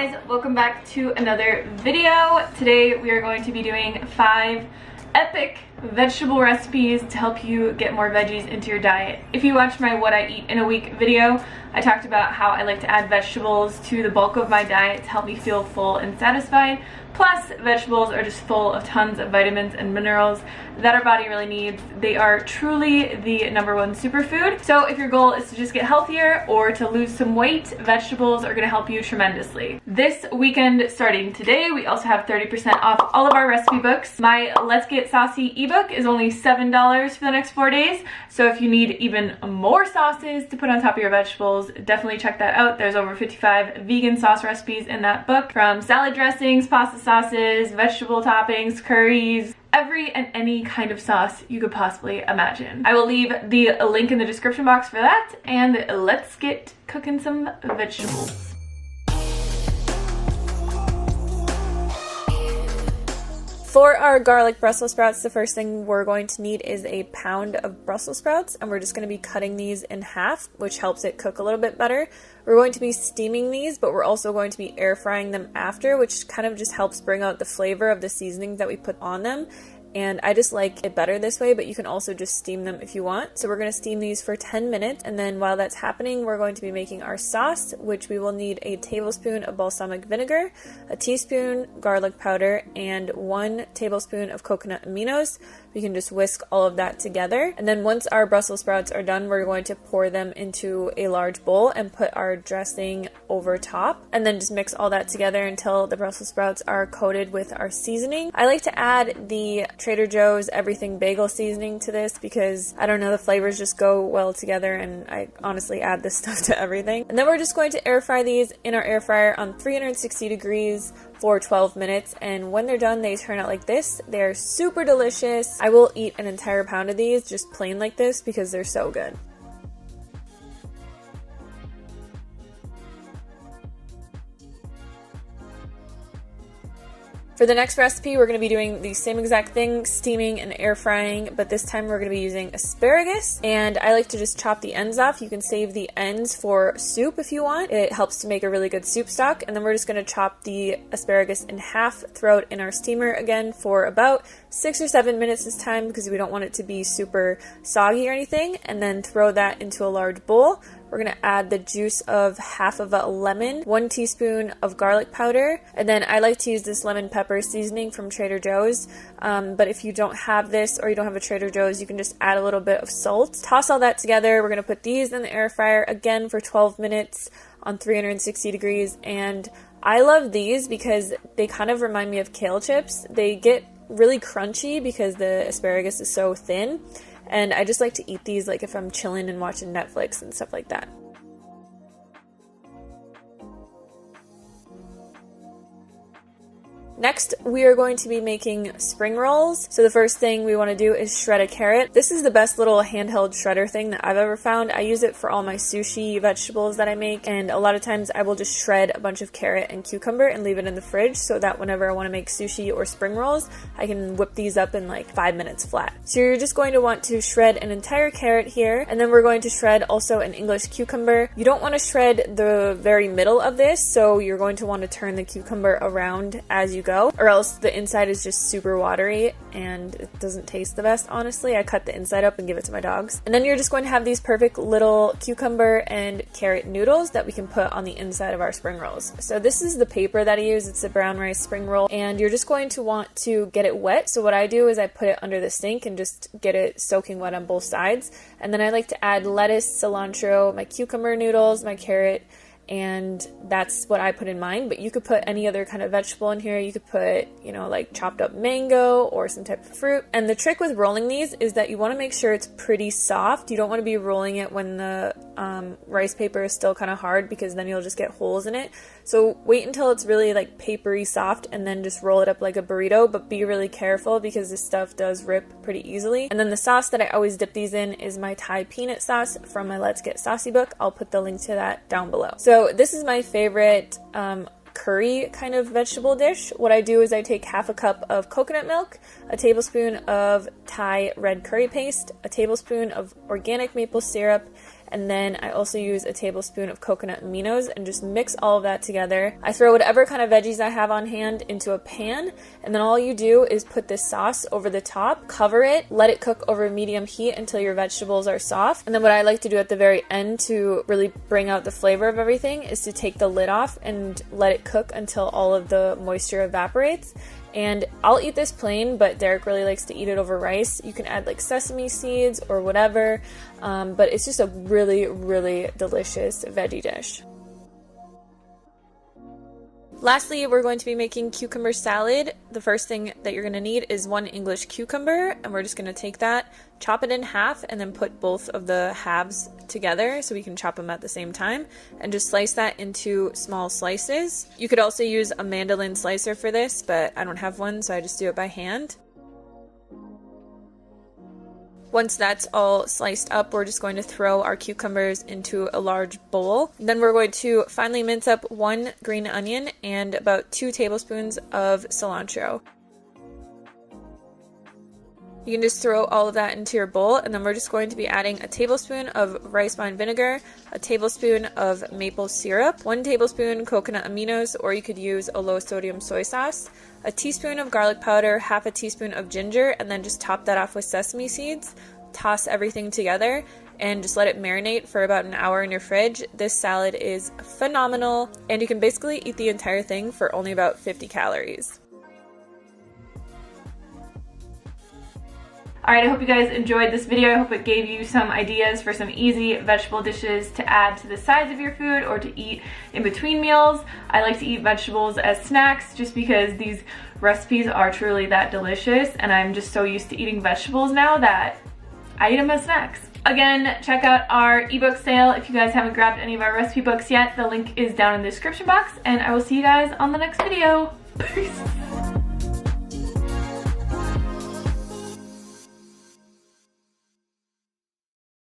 guys, welcome back to another video. Today we are going to be doing 5 epic vegetable recipes to help you get more veggies into your diet. If you watched my what I eat in a week video, I talked about how I like to add vegetables to the bulk of my diet to help me feel full and satisfied. Plus, vegetables are just full of tons of vitamins and minerals that our body really needs. They are truly the #1 superfood. So if your goal is to just get healthier or to lose some weight, vegetables are going to help you tremendously. This weekend, starting today, we also have 30% off all of our recipe books. My Let's Get Saucy ebook is only $7 for the next 4 days. So if you need even more sauces to put on top of your vegetables, definitely check that out. There's over 55 vegan sauce recipes in that book, from salad dressings, pasta sauces, vegetable toppings, curries, every and any kind of sauce you could possibly imagine. I will leave the link in the description box for that, and let's get cooking some vegetables. For our garlic Brussels sprouts, the first thing we're going to need is a pound of Brussels sprouts, and we're just going to be cutting these in half, which helps it cook a little bit better. We're going to be steaming these, but we're also going to be air frying them after, which kind of just helps bring out the flavor of the seasonings that we put on them. And I just like it better this way, but you can also just steam them if you want. So we're going to steam these for 10 minutes, and then while that's happening, we're going to be making our sauce, which we will need a tablespoon of balsamic vinegar, a teaspoon garlic powder, and 1 tablespoon of coconut aminos. We can just whisk all of that together. And then once our Brussels sprouts are done, we're going to pour them into a large bowl and put our dressing over top, and then just mix all that together until the Brussels sprouts are coated with our seasoning. I like to add the Trader Joe's everything bagel seasoning to this because, I don't know, the flavors just go well together, and I honestly add this stuff to everything. And then we're just going to air fry these in our air fryer on 360 degrees for 12 minutes, and when they're done, they turn out like this. They're super delicious. I will eat an entire pound of these just plain like this because they're so good. For the next recipe, we're going to be doing the same exact thing, steaming and air frying, but this time we're going to be using asparagus, and I like to just chop the ends off. You can save the ends for soup if you want. It helps to make a really good soup stock. And then we're just going to chop the asparagus in half, throw it in our steamer again for about 6 or 7 minutes this time because we don't want it to be super soggy or anything, and then throw that into a large bowl. We're going to add the juice of half of a lemon, 1 teaspoon of garlic powder, and then I like to use this lemon pepper seasoning from Trader Joe's, but if you don't have this or you don't have a Trader Joe's, you can just add a little bit of salt. Toss all that together. We're going to put these in the air fryer again for 12 minutes on 360 degrees, and I love these because they kind of remind me of kale chips. They get really crunchy because the asparagus is so thin. And I just like to eat these like if I'm chilling and watching Netflix and stuff like that. Next, we are going to be making spring rolls. So the first thing we want to do is shred a carrot. This is the best little handheld shredder thing that I've ever found. I use it for all my sushi vegetables that I make, and a lot of times I will just shred a bunch of carrot and cucumber and leave it in the fridge so that whenever I want to make sushi or spring rolls, I can whip these up in like 5 minutes flat. So you're just going to want to shred an entire carrot here, and then we're going to shred also an English cucumber. You don't want to shred the very middle of this, so you're going to want to turn the cucumber around as you go, or else the inside is just super watery and it doesn't taste the best, honestly. I cut the inside up and give it to my dogs. And then you're just going to have these perfect little cucumber and carrot noodles that we can put on the inside of our spring rolls. So this is the paper that I use. It's a brown rice spring roll, and you're just going to want to get it wet. So what I do is I put it under the sink and just get it soaking wet on both sides. And then I like to add lettuce, cilantro, my cucumber noodles, my carrot, and that's what I put in mine, but you could put any other kind of vegetable in here. You could put, you know, like chopped up mango or some type of fruit. And the trick with rolling these is that you want to make sure it's pretty soft. You don't want to be rolling it when the rice paper is still kind of hard, because then you'll just get holes in it. So wait until it's really like papery soft and then just roll it up like a burrito, but be really careful because this stuff does rip pretty easily. And then the sauce that I always dip these in is my Thai peanut sauce from my Let's Get Saucy book. I'll put the link to that down below. So this is my favorite curry kind of vegetable dish. What I do is I take half a cup of coconut milk, a tablespoon of Thai red curry paste, a tablespoon of organic maple syrup, and then I also use a tablespoon of coconut aminos and just mix all of that together. I throw whatever kind of veggies I have on hand into a pan, and then all you do is put this sauce over the top, cover it, let it cook over medium heat until your vegetables are soft. And then what I like to do at the very end to really bring out the flavor of everything is to take the lid off and let it cook until all of the moisture evaporates. And I'll eat this plain, but Derek really likes to eat it over rice. You can add like sesame seeds or whatever, but it's just a really, really delicious veggie dish. Lastly, we're going to be making cucumber salad. The first thing that you're going to need is 1 English cucumber, and we're just going to take that, chop it in half, and then put both of the halves together so we can chop them at the same time, and just slice that into small slices. You could also use a mandolin slicer for this, but I don't have one, so I just do it by hand. Once that's all sliced up, we're just going to throw our cucumbers into a large bowl. Then we're going to finely mince up 1 green onion and about 2 tablespoons of cilantro. You can just throw all of that into your bowl, and then we're just going to be adding a tablespoon of rice wine vinegar, a tablespoon of maple syrup, 1 tablespoon coconut aminos, or you could use a low sodium soy sauce, a teaspoon of garlic powder, half a teaspoon of ginger, and then just top that off with sesame seeds. Toss everything together and just let it marinate for about an hour in your fridge. This salad is phenomenal, and you can basically eat the entire thing for only about 50 calories. Alright, I hope you guys enjoyed this video. I hope it gave you some ideas for some easy vegetable dishes to add to the sides of your food or to eat in between meals. I like to eat vegetables as snacks just because these recipes are truly that delicious, and I'm just so used to eating vegetables now that I eat them as snacks. Again, check out our ebook sale if you guys haven't grabbed any of our recipe books yet. The link is down in the description box, and I will see you guys on the next video. Peace!